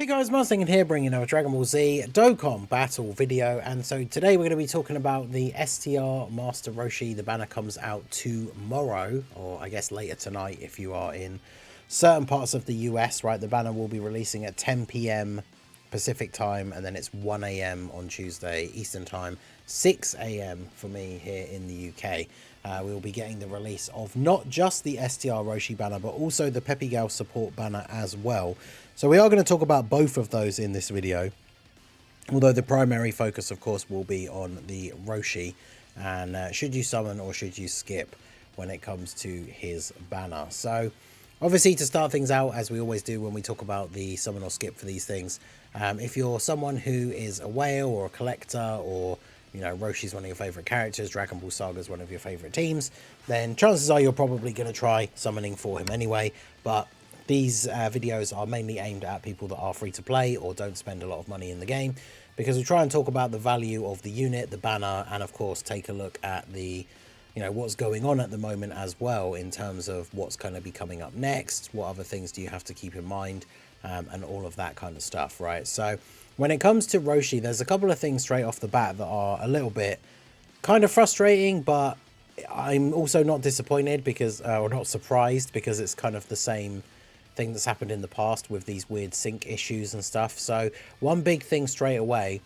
Hey guys, Mustang here bringing another Dragon Ball Z Dokkan battle video, and so today we're going to be talking about the STR Master Roshi. The banner comes out tomorrow, or I guess later tonight if you are in certain parts of the US, right? The banner will be releasing at 10 PM Pacific time, and then it's 1 AM on Tuesday Eastern time, 6 AM for me here in the UK. We will be getting the release of not just the STR Roshi banner, but also the Peppy Gals support banner as well. So we are going to talk about both of those in this video, although the primary focus, of course, will be on the Roshi, and should you summon or should you skip when it comes to his banner. So obviously, to start things out, as we always do when we talk about the summon or skip for these things, if you're someone who is a whale or a collector, or you know, Roshi's one of your favorite characters, Dragon Ball Saga is one of your favorite teams, then chances are you're probably going to try summoning for him anyway. But these videos are mainly aimed at people that are free to play or don't spend a lot of money in the game, because we try and talk about the value of the unit, the banner, and of course take a look at the, you know, what's going on at the moment as well in terms of what's going to be coming up next, what other things do you have to keep in mind, and all of that kind of stuff, right? So when it comes to Roshi, there's a couple of things straight off the bat that are a little bit kind of frustrating, but I'm also not disappointed because, or not surprised, because it's kind of the same thing that's happened in the past with these weird sync issues and stuff. So one big thing straight away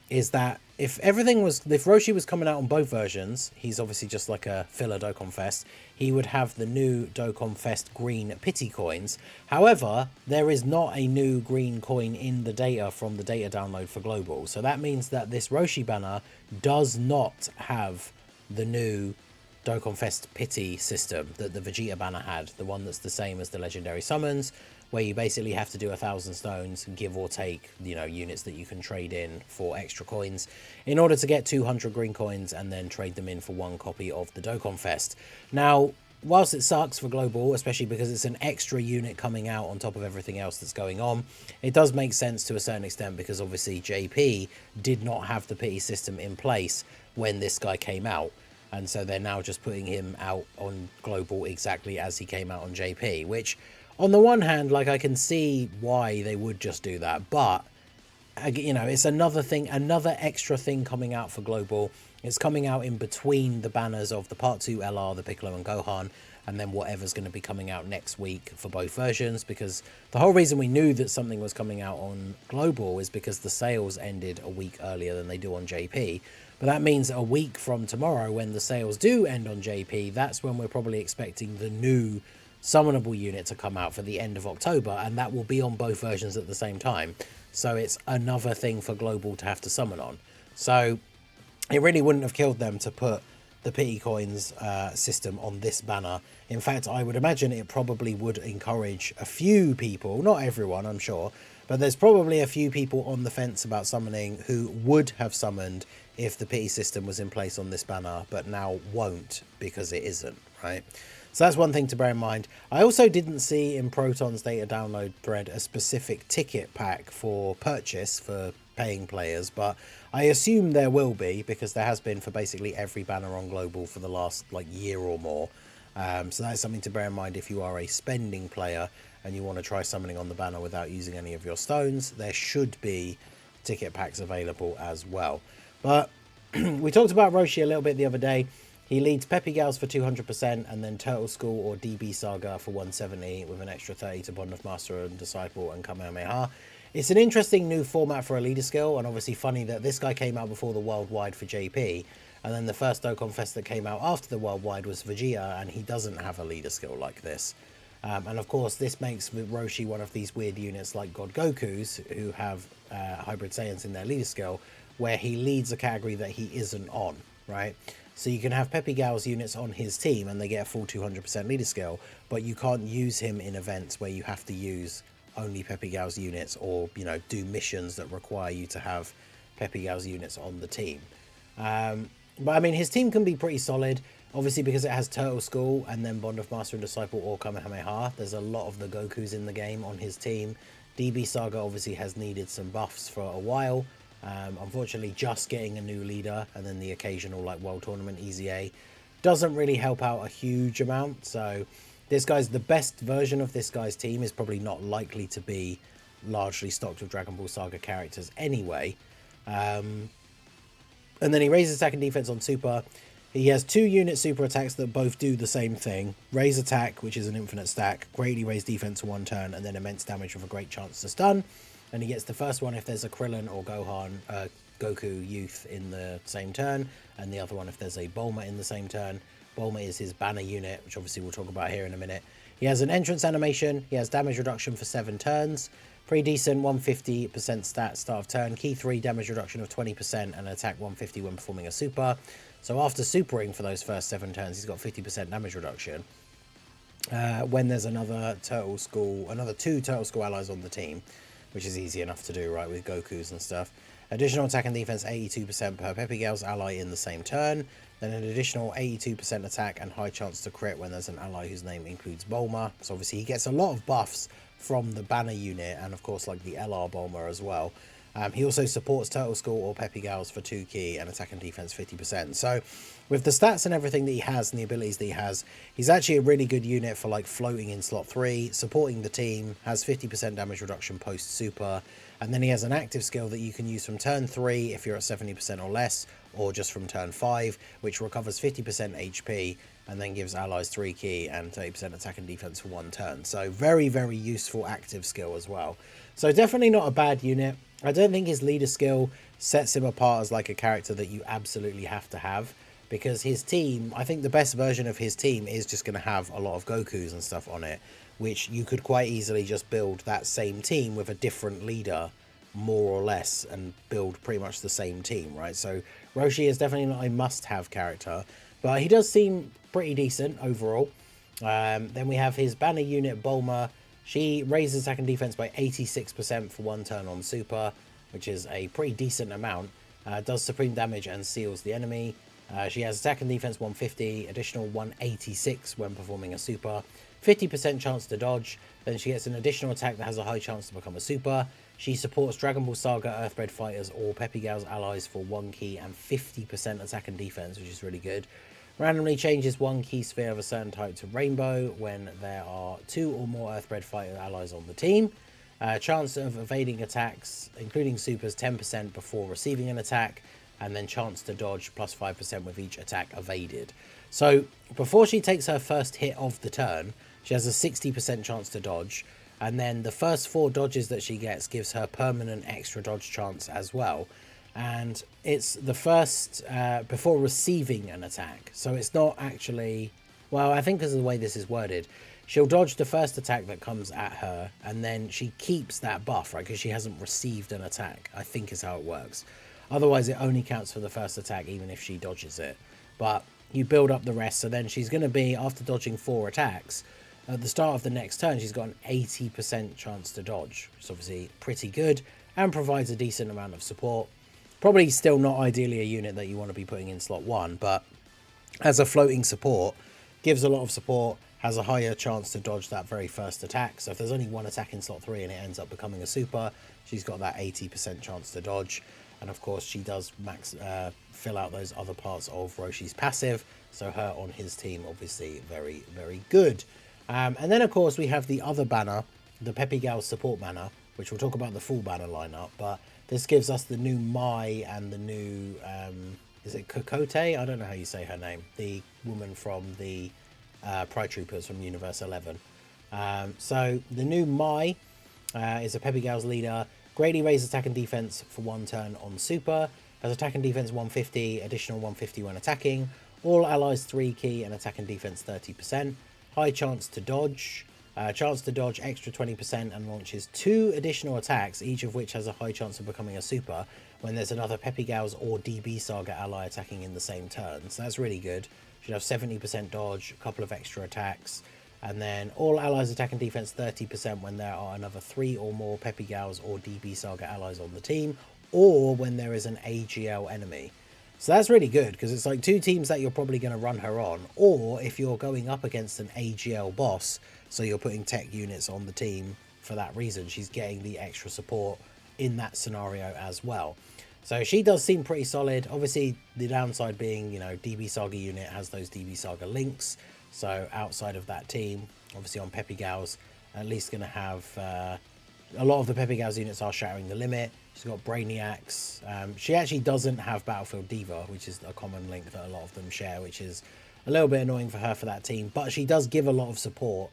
is that if Roshi was coming out on both versions, he's obviously just like a filler Dokkan Fest, he would have the new Dokkan Fest green pity coins. However, there is not a new green coin in the data from the data download for global. So that means that this Roshi banner does not have the new Dokkan Fest pity system that the Vegeta banner had, the one that's the same as the legendary summons, where you basically have to do 1,000 stones, give or take, you know, units that you can trade in for extra coins in order to get 200 green coins and then trade them in for one copy of the Dokkan Fest. Now, whilst it sucks for global, especially because it's an extra unit coming out on top of everything else that's going on, it does make sense to a certain extent, because obviously JP did not have the pity system in place when this guy came out. And so they're now just putting him out on global exactly as he came out on JP, which on the one hand, like, I can see why they would just do that. But, you know, it's another thing, another extra thing coming out for global. It's coming out in between the banners of the Part 2 LR, the Piccolo and Gohan, and then whatever's going to be coming out next week for both versions, because the whole reason we knew that something was coming out on global is because the sales ended a week earlier than they do on JP. But that means a week from tomorrow, when the sales do end on JP, that's when we're probably expecting the new summonable unit to come out for the end of October, and that will be on both versions at the same time. So it's another thing for global to have to summon on. So it really wouldn't have killed them to put the pity coins system on this banner. In fact, I would imagine it probably would encourage a few people, not everyone, I'm sure, but there's probably a few people on the fence about summoning who would have summoned if the pity system was in place on this banner, but now won't because it isn't, right? So that's one thing to bear in mind. I also didn't see in Proton's data download thread a specific ticket pack for purchase for paying players, but I assume there will be, because there has been for basically every banner on global for the last like year or more. So that's something to bear in mind if you are a spending player and you want to try summoning on the banner without using any of your stones. There should be ticket packs available as well. But we talked about Roshi a little bit the other day. He leads Peppy Gals for 200%, and then Turtle School or DB Saga for 170, with an extra 30 to Bond of Master and Disciple and Kamehameha. It's an interesting new format for a leader skill, and obviously funny that this guy came out before the Worldwide for JP, and then the first Dokkan Fest that came out after the Worldwide was Vegeta, and he doesn't have a leader skill like this. And of course, this makes Roshi one of these weird units like God Goku's, who have Hybrid Saiyans in their leader skill, where he leads a category that he isn't on, right? So you can have Peppy Gals units on his team and they get a full 200% leader skill, but you can't use him in events where you have to use only Peppy Gals units, or, you know, do missions that require you to have Peppy Gals units on the team. But I mean, his team can be pretty solid, obviously, because it has Turtle School and then Bond of Master and Disciple or Kamehameha. There's a lot of the Gokus in the game on his team. DB Saga obviously has needed some buffs for a while. Unfortunately, just getting a new leader and then the occasional like World Tournament EZA doesn't really help out a huge amount. So this guy's, the best version of this guy's team is probably not likely to be largely stocked with Dragon Ball Saga characters anyway. And then he raises attack and defense on super. He has 2 unit super attacks that both do the same thing. Raise attack, which is an infinite stack, greatly raise defense for 1 turn, and then immense damage with a great chance to stun. And he gets the first one if there's a Krillin or Goku youth in the same turn, and the other one if there's a Bulma in the same turn. Bulma is his banner unit, which obviously we'll talk about here in a minute. He has an entrance animation. He has damage reduction for 7 turns. Pretty decent 150% stat start of turn. Key 3 damage reduction of 20% and attack 150 when performing a super. So after supering for those first 7 turns, he's got 50% damage reduction. When there's another 2 Turtle School allies on the team, which is easy enough to do, right, with Gokus and stuff. Additional attack and defense 82% per Peppy Gals ally in the same turn. Then an additional 82% attack and high chance to crit when there's an ally whose name includes Bulma. So obviously he gets a lot of buffs from the banner unit and of course like the LR Bulma as well. He also supports Turtle School or Peppy Gals for 2 key and attack and defense 50%. So with the stats and everything that he has and the abilities that he has, he's actually a really good unit for like floating in slot 3, supporting the team, has 50% damage reduction post super, and then he has an active skill that you can use from turn 3 if you're at 70% or less, or just from turn 5, which recovers 50% HP and then gives allies 3 key and 30% attack and defense for 1 turn. So very, very useful active skill as well. So definitely not a bad unit. I don't think his leader skill sets him apart as like a character that you absolutely have to have, because his team, I think the best version of his team is just going to have a lot of Gokus and stuff on it, which you could quite easily just build that same team with a different leader more or less and build pretty much the same team, right? So Roshi is definitely not a must-have character, but he does seem pretty decent overall. Then we have his banner unit Bulma. She raises attack and defense by 86% for 1 turn on super, which is a pretty decent amount. Does supreme damage and seals the enemy. She has attack and defense 150, additional 186 when performing a super, 50% chance to dodge. Then she gets an additional attack that has a high chance to become a super. She supports Dragon Ball Saga, Earthbred Fighters, or Peppy Gals allies for 1 key and 50% attack and defense, which is really good. Randomly changes 1 key sphere of a certain type to rainbow when there are 2 or more Earthbred Fighter allies on the team. Chance of evading attacks, including supers, 10% before receiving an attack, and then chance to dodge plus 5% with each attack evaded. So before she takes her first hit of the turn, she has a 60% chance to dodge, and then the first 4 dodges that she gets gives her permanent extra dodge chance as well. And it's the first before receiving an attack, so it's not actually, well, I think because of the way this is worded, she'll dodge the first attack that comes at her, and then she keeps that buff, right, because she hasn't received an attack, I think is how it works. Otherwise it only counts for the first attack even if she dodges it, but you build up the rest. So then she's going to be, after dodging 4 attacks, at the start of the next turn she's got an 80% chance to dodge, which is obviously pretty good and provides a decent amount of support. Probably still not ideally a unit that you want to be putting in slot 1, but as a floating support, gives a lot of support, has a higher chance to dodge that very first attack. So if there's only 1 attack in slot 3 and it ends up becoming a super, she's got that 80% chance to dodge. And of course she does fill out those other parts of Roshi's passive, so her on his team obviously very, very good. And then of course we have the other banner, the Peppy Gals support banner, which we'll talk about the full banner lineup, but this gives us the new Mai and the new, is it Kokote? I don't know how you say her name. The woman from the Pride Troopers from Universe 11. So the new Mai is a Peppy Gals leader. Greatly raises attack and defense for 1 turn on super. Has attack and defense 150, additional 150 when attacking. All allies 3 key and attack and defense 30%. High chance to dodge. Chance to dodge extra 20% and launches 2 additional attacks, each of which has a high chance of becoming a super when there's another Peppy Gals or DB Saga ally attacking in the same turn. So that's really good. Should have 70% dodge, a couple of extra attacks, and then all allies attack and defense 30% when there are another 3 or more Peppy Gals or DB Saga allies on the team, or when there is an AGL enemy. So that's really good, because it's like 2 teams that you're probably going to run her on, or if you're going up against an AGL boss, so you're putting tech units on the team for that reason, she's getting the extra support in that scenario as well. So she does seem pretty solid. Obviously the downside being, you know, DB Saga unit has those DB Saga links, so outside of that team, obviously on Peppy Gals, at least going to have A lot of the Peppy Gals units are shattering the limit. She's got Brainiacs. She actually doesn't have Battlefield Diva, which is a common link that a lot of them share, which is a little bit annoying for her for that team. But she does give a lot of support,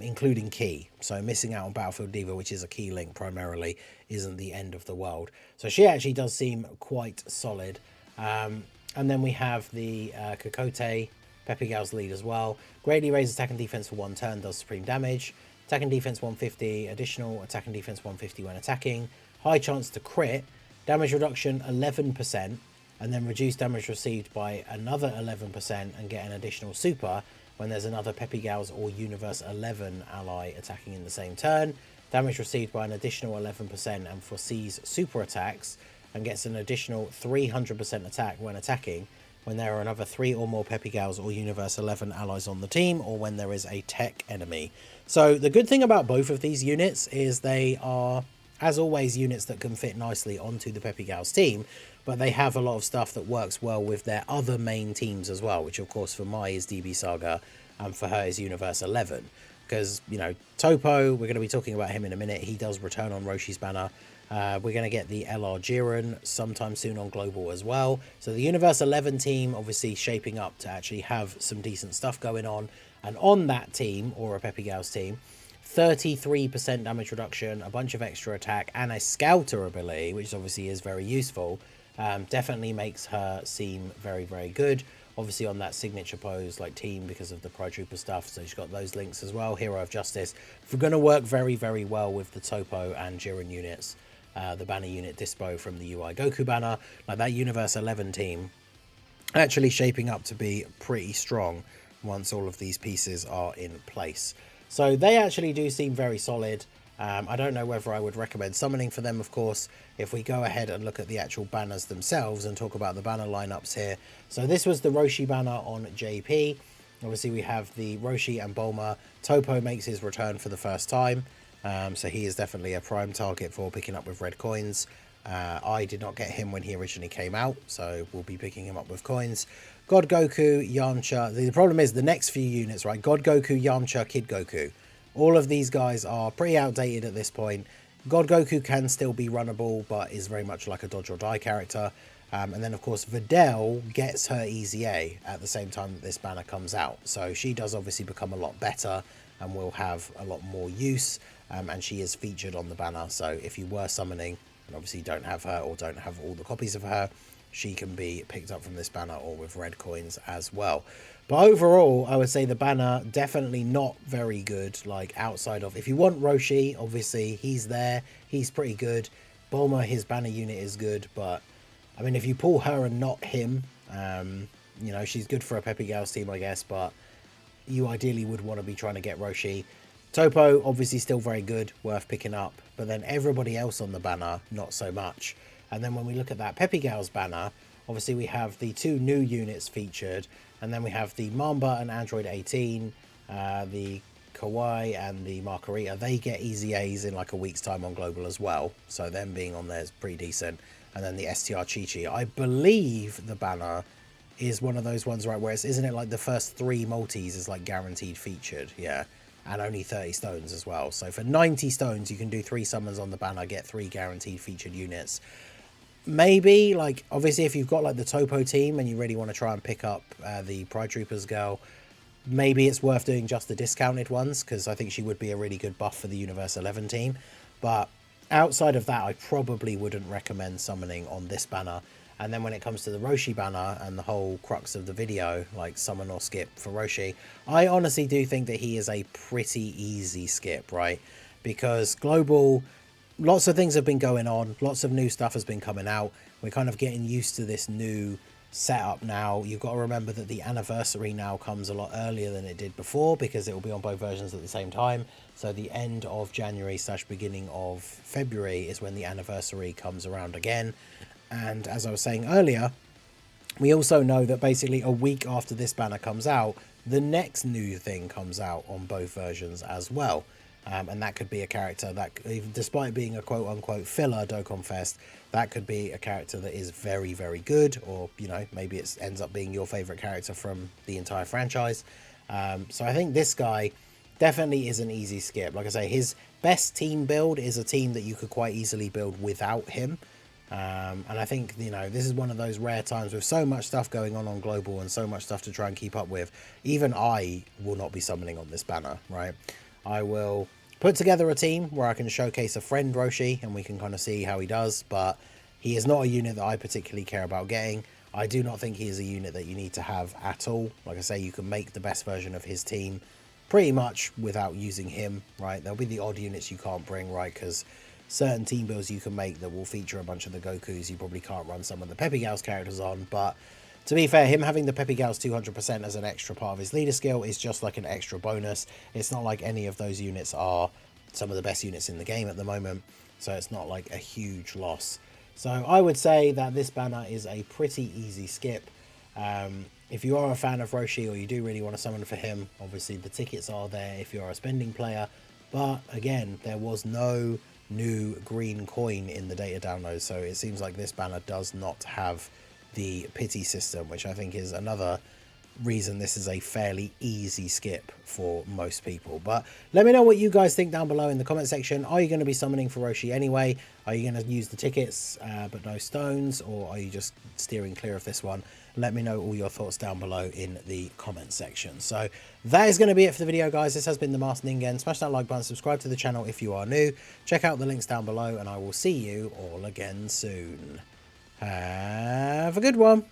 including Key. So missing out on Battlefield Diva, which is a Key link primarily, isn't the end of the world. So she actually does seem quite solid. And then we have the Kokote, Peppy Gals lead as well. Greatly raises attack and defense for 1 turn, does supreme damage. Attack and defense 150, additional attack and defense 150 when attacking. High chance to crit, damage reduction 11%, and then reduce damage received by another 11% and get an additional super when there's another Peppy Gals or Universe 11 ally attacking in the same turn. Damage received by an additional 11% and foresees super attacks and gets an additional 300% attack when attacking when there are another 3 or more Peppy Gals or Universe 11 allies on the team, or when there is a tech enemy. So the good thing about both of these units is they are, as always, units that can fit nicely onto the Peppy Gals team, but they have a lot of stuff that works well with their other main teams as well, which of course for Mai is DB Saga and for her is Universe 11. Because, you know, Topo, we're going to be talking about him in a minute. He does return on Roshi's banner. We're going to get the LR Jiren sometime soon on Global as well. So the Universe 11 team obviously shaping up to actually have some decent stuff going on. And on that team, or a Peppy Gals team, 33% damage reduction, a bunch of extra attack, and a Scouter ability, which obviously is very useful, definitely makes her seem very, very good. Obviously on that signature pose like team because of the Pro Trooper stuff, so she's got those links as well. Hero of Justice. We're going to work very, very well with the Topo and Jiren units. The banner unit Dispo from the UI Goku banner. Like that Universe 11 team actually shaping up to be pretty strong once all of these pieces are in place. So they actually do seem very solid. I don't know whether I would recommend summoning for them, of course, if we go ahead and look at the actual banners themselves and talk about the banner lineups here. So this was the Roshi banner on JP. Obviously we have the Roshi and Bulma. Topo makes his return for the first time. So he is definitely a prime target for picking up with red coins. I did not get him when he originally came out, so we'll be picking him up with coins. God Goku, Yamcha. The problem is the next few units, right? God Goku, Yamcha, Kid Goku. All of these guys are pretty outdated at this point. God Goku can still be runnable, but is very much like a dodge or die character. And then, of course, Videl gets her Easy A at the same time that this banner comes out. So she does obviously become a lot better and will have a lot more use. And she is featured on the banner. So if you were summoning and obviously don't have her or don't have all the copies of her, she can be picked up from this banner or with red coins as well. But overall, I would say the banner definitely not very good. Like outside of, if you want Roshi, obviously he's there. He's pretty good. Bulma, his banner unit is good. But I mean, if you pull her and not him, you know, she's good for a Peppy Gals team, I guess. But you ideally would want to be trying to get Roshi. Topo, obviously still very good, worth picking up. But then everybody else on the banner, not so much. And then when we look at that Peppy Gals banner, obviously we have the 2 new units featured. And then we have the Mamba and Android 18, the Kawaii and the Margarita. They get Easy A's in like a week's time on Global as well. So them being on there is pretty decent. And then the STR Chi-Chi. I believe the banner is one of those ones, right, where it's, isn't it like the first 3 multis is like guaranteed featured? Yeah. And only 30 stones as well. So for 90 stones, you can do 3 summons on the banner, get 3 guaranteed featured units. Maybe, like, obviously if you've got like the Topo team and you really want to try and pick up the Pride Troopers girl, maybe it's worth doing just the discounted ones, because I think she would be a really good buff for the Universe 11 team. But outside of that, I probably wouldn't recommend summoning on this banner. And then when it comes to the Roshi banner and the whole crux of the video, like summon or skip for Roshi, I honestly do think that he is a pretty easy skip, right? Because Global, lots of things have been going on, lots of new stuff has been coming out. We're kind of getting used to this new setup now. You've got to remember that the anniversary now comes a lot earlier than it did before, because it will be on both versions at the same time. So the end of January / beginning of February is when the anniversary comes around again. And as I was saying earlier, we also know that basically a week after this banner comes out, the next new thing comes out on both versions as well. And that could be a character that, despite being a quote-unquote filler Dokkan Fest, that could be a character that is very, very good. Or, you know, maybe it ends up being your favourite character from the entire franchise. So I think this guy definitely is an easy skip. Like I say, his best team build is a team that you could quite easily build without him. And I think, you know, this is one of those rare times with so much stuff going on global and so much stuff to try and keep up with. Even I will not be summoning on this banner, right? I will put together a team where I can showcase a friend Roshi and we can kind of see how he does, but he is not a unit that I particularly care about getting. I do not think he is a unit that you need to have at all. Like I say, you can make the best version of his team pretty much without using him, right? There'll be the odd units you can't bring, right? Because certain team builds you can make that will feature a bunch of the Gokus you probably can't run some of the Peppy Gals characters on, but to be fair, him having the Peppy Gals 200% as an extra part of his leader skill is just like an extra bonus. It's not like any of those units are some of the best units in the game at the moment, so it's not like a huge loss. So I would say that this banner is a pretty easy skip. If you are a fan of Roshi or you do really want to summon for him, obviously the tickets are there if you're a spending player, but again, there was no new green coin in the data download, so it seems like this banner does not have the pity system, which I think is another reason this is a fairly easy skip for most people. But let me know what you guys think down below in the comment section. Are you going to be summoning for Roshi anyway? Are you going to use the tickets but no stones, or are you just steering clear of this one? Let me know all your thoughts down below in the comment section. So that is going to be it for the video, guys. This has been the Masked Ningen. Smash that like button, subscribe to the channel if you are new, check out the links down below, and I will see you all again soon. Have a good one.